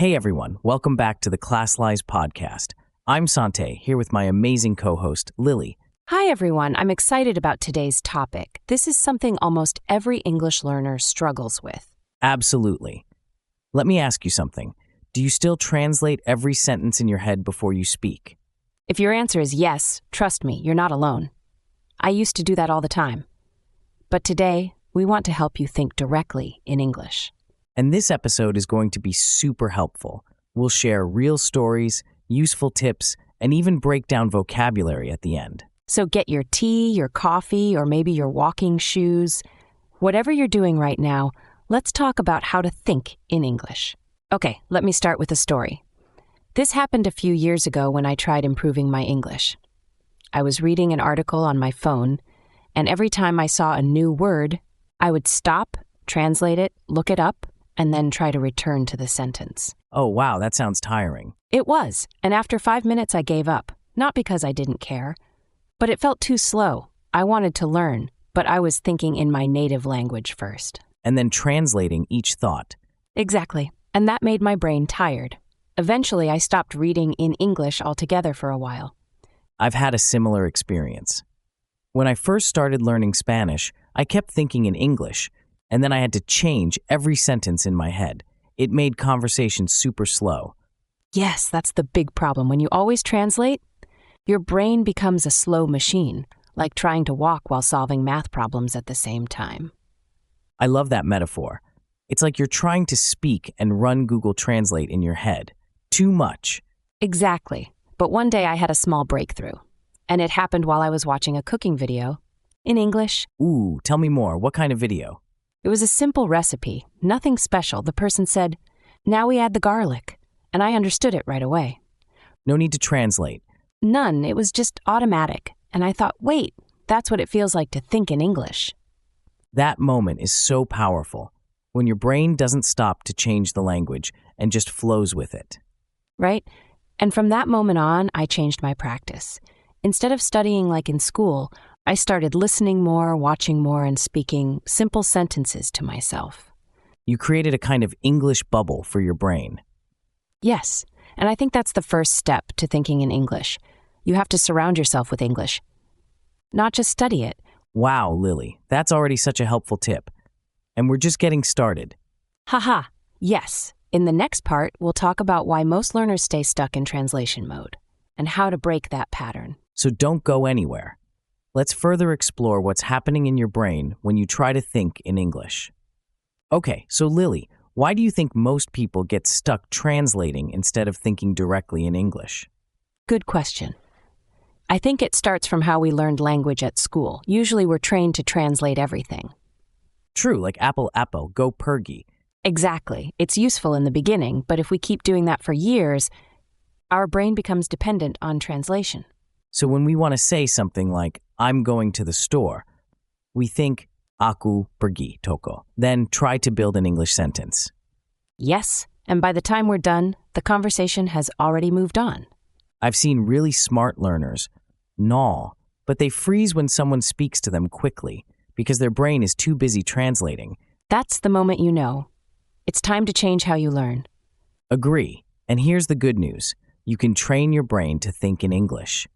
Hey everyone, welcome back to the Classlise podcast. I'm Sante, here with my amazing co-host, Lily. Hi everyone, I'm excited about today's topic. This is something almost every English learner struggles with. Absolutely. Let me ask you something. Do you still translate every sentence in your head before you speak? If your answer is yes, trust me, you're not alone. I used to do that all the time. But today, we want to help you think directly in English. And this episode is going to be super helpful. We'll share real stories, useful tips, and even break down vocabulary at the end. So get your tea, your coffee, or maybe your walking shoes. Whatever you're doing right now, let's talk about how to think in English. Okay, let me start with a story. This happened a few years ago when I tried improving my English. I was reading an article on my phone, and every time I saw a new word, I would stop, translate it, look it up, and then try to return to the sentence. Oh wow, that sounds tiring. It was, and after 5 minutes I gave up. Not because I didn't care, but it felt too slow. I wanted to learn, but I was thinking in my native language first. And then translating each thought. Exactly, and that made my brain tired. Eventually I stopped reading in English altogether for a while. I've had a similar experience. When I first started learning Spanish, I kept thinking in English, and then I had to change every sentence in my head. It made conversation super slow. Yes, that's the big problem. When you always translate, your brain becomes a slow machine, like trying to walk while solving math problems at the same time. I love that metaphor. It's like you're trying to speak and run Google Translate in your head. Too much. Exactly. But one day I had a small breakthrough, and it happened while I was watching a cooking video in English. Ooh, tell me more. What kind of video? It was a simple recipe, nothing special. The person said, "Now we add the garlic," and I understood it right away. No need to translate. None, it was just automatic, and I thought, wait, that's what it feels like to think in English. That moment is so powerful, when your brain doesn't stop to change the language and just flows with it. Right? And from that moment on, I changed my practice. Instead of studying like in school, I started listening more, watching more, and speaking simple sentences to myself. You created a kind of English bubble for your brain. Yes, and I think that's the first step to thinking in English. You have to surround yourself with English, not just study it. Wow, Lily, that's already such a helpful tip. And we're just getting started. Haha, yes. In the next part, we'll talk about why most learners stay stuck in translation mode and how to break that pattern. So don't go anywhere. Let's further explore what's happening in your brain when you try to think in English. Okay, so Lily, why do you think most people get stuck translating instead of thinking directly in English? Good question. I think it starts from how we learned language at school. Usually we're trained to translate everything. True, like apple, apple, go pergy. Exactly. It's useful in the beginning, but if we keep doing that for years, our brain becomes dependent on translation. So when we want to say something like, I'm going to the store, we think, aku pergi toko, then try to build an English sentence. Yes, and by the time we're done, the conversation has already moved on. I've seen really smart learners gnaw, but they freeze when someone speaks to them quickly because their brain is too busy translating. That's the moment you know. It's time to change how you learn. Agree. And here's the good news. You can train your brain to think in English.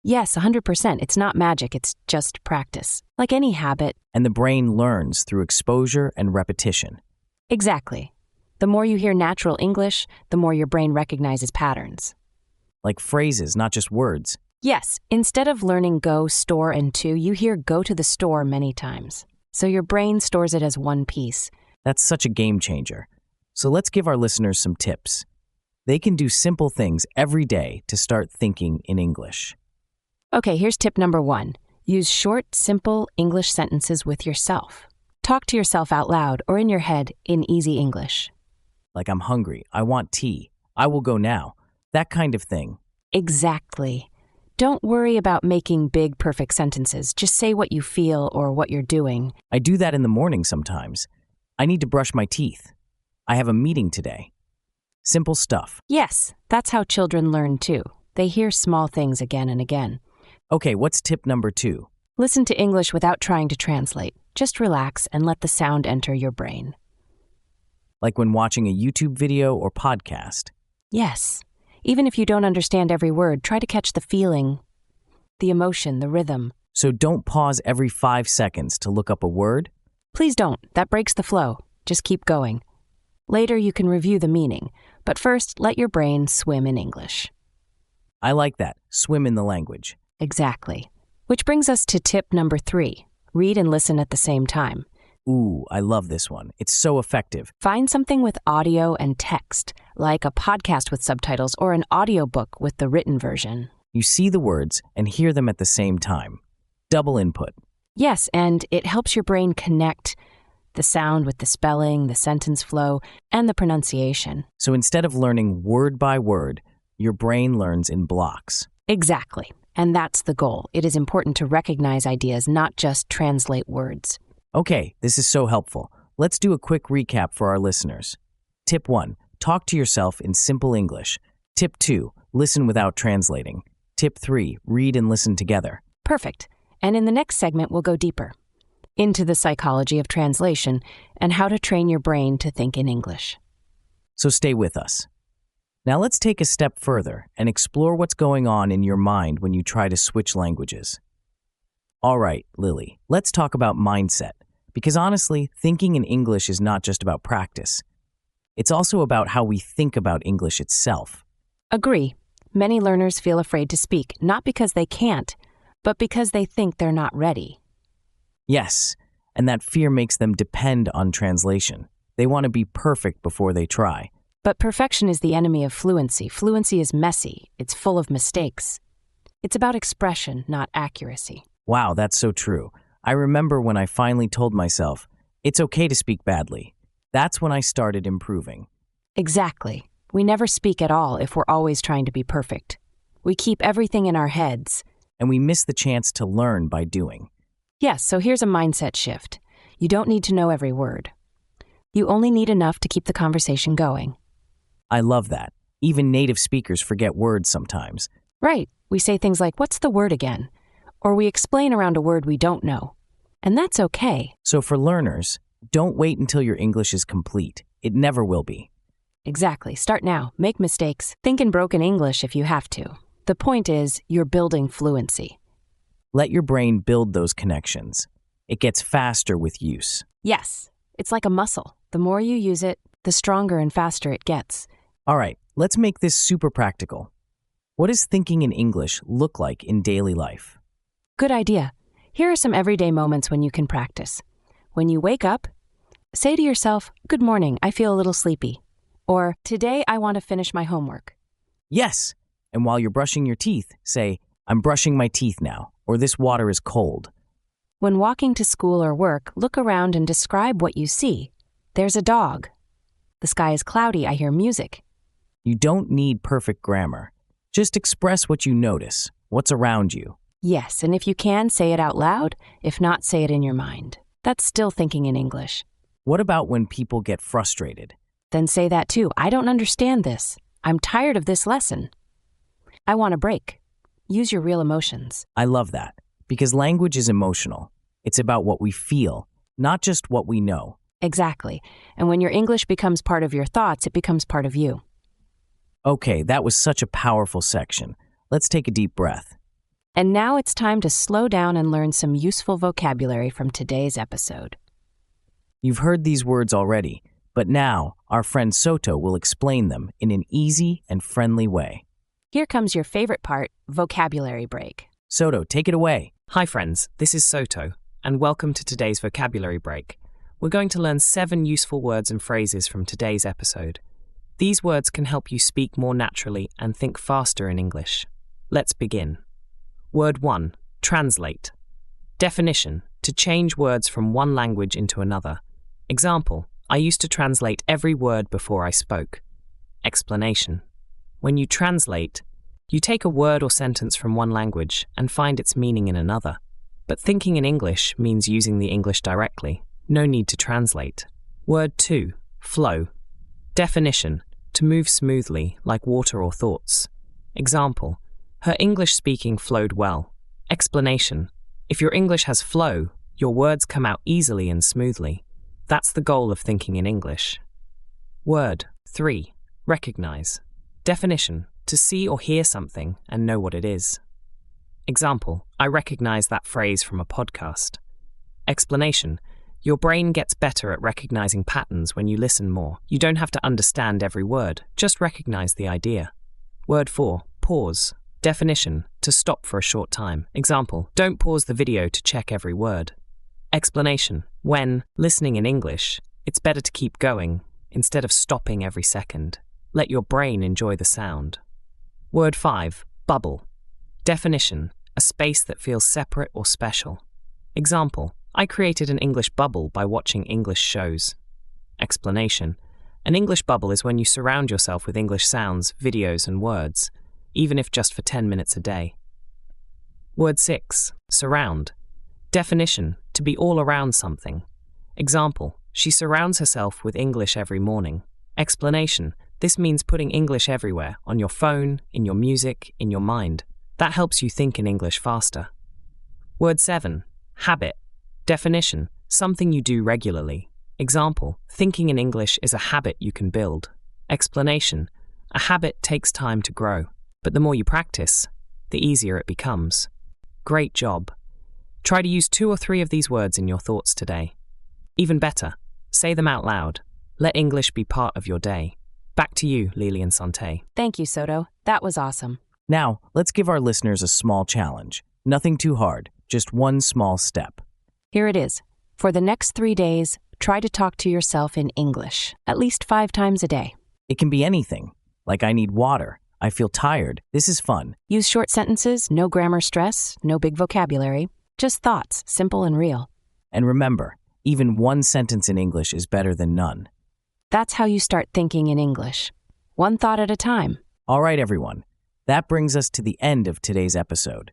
Yes, 100%. It's not magic, it's just practice. Like any habit. And the brain learns through exposure and repetition. Exactly. The more you hear natural English, the more your brain recognizes patterns. Like phrases, not just words. Yes, instead of learning go, store, and to, you hear go to the store many times. So your brain stores it as one piece. That's such a game changer. So let's give our listeners some tips. They can do simple things every day to start thinking in English. Okay, here's tip number 1. Use short, simple English sentences with yourself. Talk to yourself out loud or in your head in easy English. Like, I'm hungry, I want tea, I will go now. That kind of thing. Exactly. Don't worry about making big, perfect sentences. Just say what you feel or what you're doing. I do that in the morning sometimes. I need to brush my teeth. I have a meeting today. Simple stuff. Yes, that's how children learn too. They hear small things again and again. Okay, what's tip number 2? Listen to English without trying to translate. Just relax and let the sound enter your brain. like when watching a YouTube video or podcast. Yes. Even if you don't understand every word, try to catch the feeling, the emotion, the rhythm. So don't pause every 5 seconds to look up a word. Please don't. That breaks the flow. Just keep going. Later, you can review the meaning, but first, let your brain swim in English. I like that. Swim in the language. Exactly. Which brings us to tip number 3. Read and listen at the same time. Ooh, I love this one. It's so effective. Find something with audio and text, like a podcast with subtitles or an audiobook with the written version. You see the words and hear them at the same time. Double input. Yes, and it helps your brain connect the sound with the spelling, the sentence flow, and the pronunciation. So instead of learning word by word, your brain learns in blocks. Exactly. And that's the goal. It is important to recognize ideas, not just translate words. Okay, this is so helpful. Let's do a quick recap for our listeners. Tip 1, talk to yourself in simple English. Tip 2, listen without translating. Tip 3, read and listen together. Perfect. And in the next segment, we'll go deeper into the psychology of translation and how to train your brain to think in English. So stay with us. Now let's take a step further and explore what's going on in your mind when you try to switch languages. All right, Lily, let's talk about mindset. Because honestly, thinking in English is not just about practice. It's also about how we think about English itself. Agree. Many learners feel afraid to speak, not because they can't, but because they think they're not ready. Yes, and that fear makes them depend on translation. They want to be perfect before they try. But perfection is the enemy of fluency. Fluency is messy. It's full of mistakes. It's about expression, not accuracy. Wow, that's so true. I remember when I finally told myself, it's okay to speak badly. That's when I started improving. Exactly. We never speak at all if we're always trying to be perfect. We keep everything in our heads. And we miss the chance to learn by doing. Yes, so here's a mindset shift. You don't need to know every word. You only need enough to keep the conversation going. I love that. Even native speakers forget words sometimes. Right. We say things like, "What's the word again?" Or we explain around a word we don't know. And that's okay. So for learners, don't wait until your English is complete. It never will be. Exactly. Start now. Make mistakes. Think in broken English if you have to. The point is, you're building fluency. Let your brain build those connections. It gets faster with use. Yes. It's like a muscle. The more you use it, the stronger and faster it gets. All right, let's make this super practical. What does thinking in English look like in daily life? Good idea. Here are some everyday moments when you can practice. When you wake up, say to yourself, "Good morning, I feel a little sleepy." Or, "Today I want to finish my homework." Yes, and while you're brushing your teeth, say, "I'm brushing my teeth now," or "This water is cold." When walking to school or work, look around and describe what you see. There's a dog. The sky is cloudy, I hear music. You don't need perfect grammar. Just express what you notice, what's around you. Yes, and if you can, say it out loud. If not, say it in your mind. That's still thinking in English. What about when people get frustrated? Then say that too. "I don't understand this. I'm tired of this lesson. I want a break." Use your real emotions. I love that, because language is emotional. It's about what we feel, not just what we know. Exactly. And when your English becomes part of your thoughts, it becomes part of you. Okay, that was such a powerful section. Let's take a deep breath. And now it's time to slow down and learn some useful vocabulary from today's episode. You've heard these words already, but now our friend Soto will explain them in an easy and friendly way. Here comes your favorite part, vocabulary break. Soto, take it away. Hi friends, this is Soto, and welcome to today's vocabulary break. We're going to learn 7 useful words and phrases from today's episode. These words can help you speak more naturally and think faster in English. Let's begin. Word 1, translate. Definition, to change words from one language into another. Example, I used to translate every word before I spoke. Explanation, when you translate, you take a word or sentence from one language and find its meaning in another. But thinking in English means using the English directly. No need to translate. Word 2, flow. Definition, to move smoothly, like water or thoughts. Example, her English speaking flowed well. Explanation, if your English has flow, your words come out easily and smoothly. That's the goal of thinking in English. Word 3. Recognize. Definition: to see or hear something and know what it is. Example: I recognize that phrase from a podcast. Explanation: your brain gets better at recognizing patterns when you listen more. You don't have to understand every word, just recognize the idea. Word 4. Pause. Definition: to stop for a short time. Example: don't pause the video to check every word. Explanation: when listening in English, it's better to keep going instead of stopping every second. Let your brain enjoy the sound. Word 5. Bubble. Definition: a space that feels separate or special. Example: I created an English bubble by watching English shows. Explanation: an English bubble is when you surround yourself with English sounds, videos, and words, even if just for 10 minutes a day. Word 6. Surround. Definition: to be all around something. Example: she surrounds herself with English every morning. Explanation: this means putting English everywhere, on your phone, in your music, in your mind. That helps you think in English faster. Word 7. Habit. Definition: something you do regularly. Example: thinking in English is a habit you can build. Explanation: a habit takes time to grow, but the more you practice, the easier it becomes. Great job. Try to use 2 or 3 of these words in your thoughts today. Even better, say them out loud. Let English be part of your day. Back to you, Lily and Sante. Thank you, Soto. That was awesome. Now, let's give our listeners a small challenge. Nothing too hard, just one small step. Here it is. For the next 3 days, try to talk to yourself in English, at least 5 times a day. It can be anything, like I need water, I feel tired, this is fun. Use short sentences, no grammar stress, no big vocabulary, just thoughts, simple and real. And remember, even one sentence in English is better than none. That's how you start thinking in English. One thought at a time. All right, everyone. That brings us to the end of today's episode.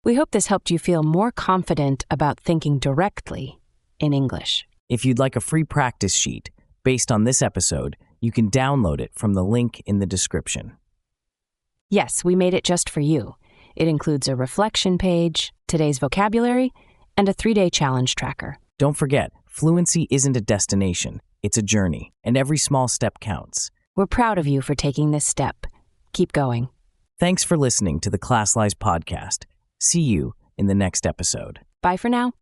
We hope this helped you feel more confident about thinking directly in English. If you'd like a free practice sheet based on this episode, you can download it from the link in the description. Yes, we made it just for you. It includes a reflection page, today's vocabulary, and a 3-day challenge tracker. Don't forget, fluency isn't a destination, it's a journey, and every small step counts. We're proud of you for taking this step. Keep going. Thanks for listening to the Classlise podcast. See you in the next episode. Bye for now.